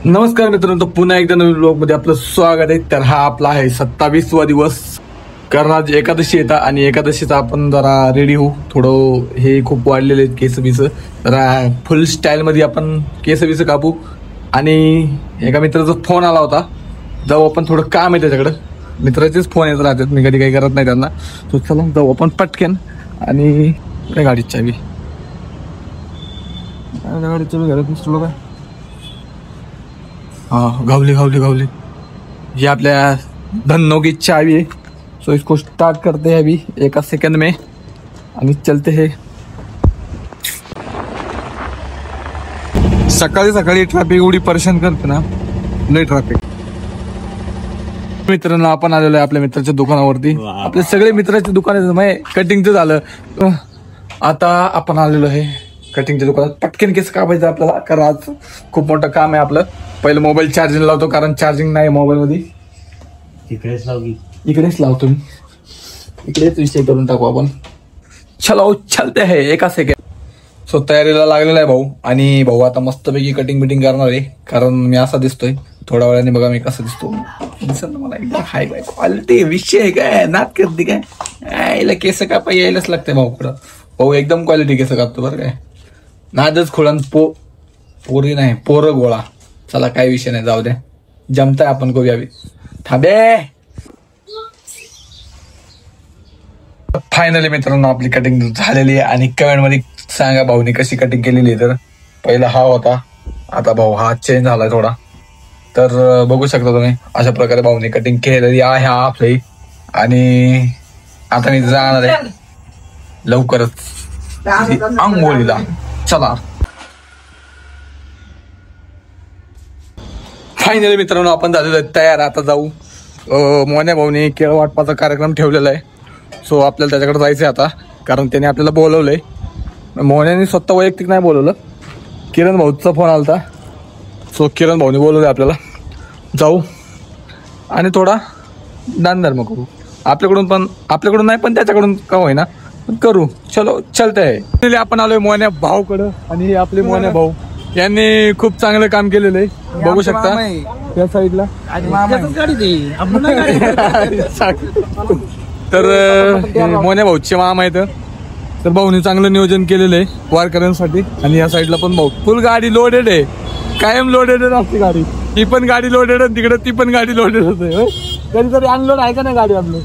नमस्कार मित्रांनो, पुन्हा एकदा नवीन ब्लॉग मध्ये आपलं स्वागत आहे। तर हा आपला आहे 27वा दिवस, कारण आज एकादशी येतात आणि एकादशीचा आपण जरा रेडी होऊ। थोडं हे खूप वाढलेले आहेत केस बीस, जरा फुल स्टाईल मध्ये आपण केस बीस कापू। आणि एका मित्राचा फोन आला होता, जाऊ आपण, थोडं काम आहे त्याच्याकडं। मित्राचेच फोन येत राहतात, मी कधी काही करत नाही त्यांना। तो चला जाऊ आपण पटकन। आणि गाडीची चावी घरात नसतो काय? हाँ, गावली ये आपल्या धन्नो की चाबी है। सो इसको स्टार्ट करते हैं अभी एक सेकंड में आणि चलते हैं। सकाळी सकाळी ट्रॅफिक एवढी परेशान करते ना, लय ट्रॅफिक। मित्रांनो, आपण आलेलो आहे आपल्या मित्राच्या दुकानावरती। आपले सगळे मित्राचे दुकान आहेत, म्हणजे कटिंगचं झालं, आता आपण आलेलो आहे कटिंगच्या दुकानात। पटकन केस कापायचं आपल्याला, कारण आज खूप मोठं काम आहे आपलं। पहिलं मोबाईल चार्जिंग लावतो, कारण चार्जिंग नाही मोबाईल मध्ये। इकडेच लावतो मी, इकडेच विषय करून टाकू आपण। चलो चलते है एका सेकंड। सो तयारीला लागलेला आहे भाऊ, आणि भाऊ आता मस्तपैकी कटिंग बिटिंग करणार आहे। कारण मी असा दिसतोय, थोड्या वेळाने बघा मी कसा दिसतो। दिसत ना मला एकदम हाय बाय क्वालिटी विषय काय, नाक करते काय, यायला केस कापा यायलाच लागते भाऊकडं। भाऊ एकदम क्वालिटी केस कापतो बरं काय, नादच खोळण पोरी नाही पोरं गोळा। चला काही विषय नाही, जाऊ द्या, जमताय आपण करूया बी। थांबे। फायनली मित्रांनो आपली कटिंग झालेली आहे, आणि कमेंट मध्ये सांगा भाऊनी कशी कटिंग केलेली आहे। तर पहिला हा होता, आता भाऊ हा चेंज झालाय थोडा। तर बघू शकता तुम्ही, अशा प्रकारे भाऊनी कटिंग केलेली आहे आपली। आणि आता मी जाणार आहे लवकरच आंघोळीला। चला फायनली मित्रांनो आपण झालेलो आहे तयार, आता जाऊ। मोन्या भाऊने केळ वाटपाचा कार्यक्रम ठेवलेला आहे, सो आपल्याला त्याच्याकडे जायचंय आता, कारण त्याने आपल्याला बोलवलंय। मोन्याने स्वतः वैयक्तिक नाही बोलवलं, किरण भाऊचा फोन आलता, सो किरण भाऊने बोलवलंय आपल्याला। जाऊ आणि थोडा दान धर्म करू, आपल्याकडून नाही पण त्याच्याकडून का होईना पण करू। चलो चलते आहे। आपण आलोय मोन्या भाऊकडं, आणि हे आपले मोन्या भाऊ यांनी खूप चांगलं काम केलेलं आहे, बघू शकता या साईडला। तर मोन्या भाऊचे मामा आहेत, तर भाऊनी चांगलं नियोजन केलेलं आहे वारकऱ्यांसाठी। आणि या साईडला पण भाऊ फुल गाडी लोडेड आहे, कायम लोडेड असते गाडी। ही पण गाडी लोडेड आहे, तिकडे ती पण गाडी लोडेड होते। कधीतरी अनलोड आहे का नाही गाडी आपलं?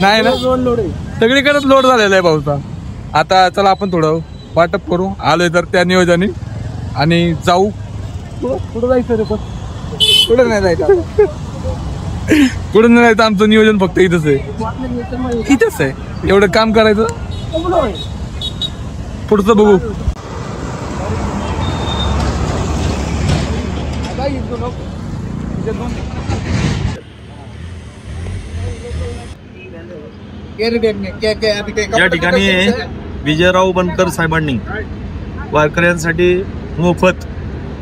नाही ना, लोड आहे सगळीकडेच, लोड झालेला आहे भाऊचा। आता चला आपण थोडं वाटप करू, आलोय तर त्या नियोजनाने, आणि जाऊ। कुठं जायचं रे? पण कुठं नाही जायचं, कुठं नाही जायचं, आमचं नियोजन फक्त इथंच आहे, इथंच आहे। एवढं काम करायचं, पुढचं बघू। या ठिकाणी विजयराव बनकर साहेबांनी वारकऱ्यांसाठी मोफत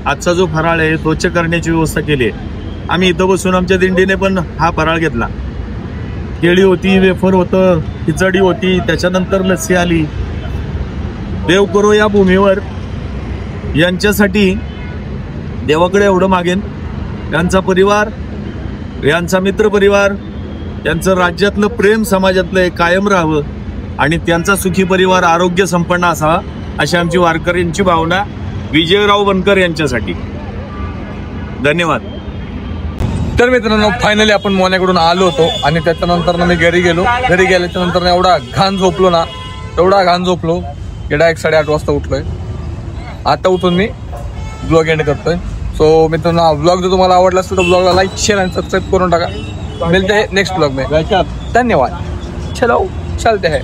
आजचा जो फराळ आहे स्वच्छ करण्याची व्यवस्था केली आहे। आम्ही इथं बसून आमच्या दिंडीने पण हा फराळ घेतला। केळी होती, वेफर होतं, खिचडी होती, त्याच्यानंतर लस्सी आली। देव करो या भूमीवर यांच्यासाठी देवाकडे एवढं मागेन, यांचा परिवार, यांचा मित्र परिवार, त्यांचं राज्यातलं प्रेम समाजातलं कायम राहावं, आणि त्यांचा सुखी परिवार आरोग्य संपन्न असावा, अशी आमची वारकऱ्यांची भावना विजयराव बनकर यांच्यासाठी। धन्यवाद। तर मित्रांनो फायनली आपण मोन्याकडून आलो होतो, आणि त्याच्यानंतर मी घरी गेलो। घरी गेल्याच्या नंतर एवढा घाण झोपलो ना, एवढा घाण झोपलो, एवढा 1:30 वाजता उठलोय। आता उठून मी ब्लॉग एंड करतोय। सो मित्रांनो, हा ब्लॉग जर तुम्हाला आवडला असेल तर ब्लॉगला लाईक, शेअर आणि सबस्क्राईब करून टाका। मिळते नेक्स्ट ब्लॉग में। धन्यवाद। चलो चलते हैं।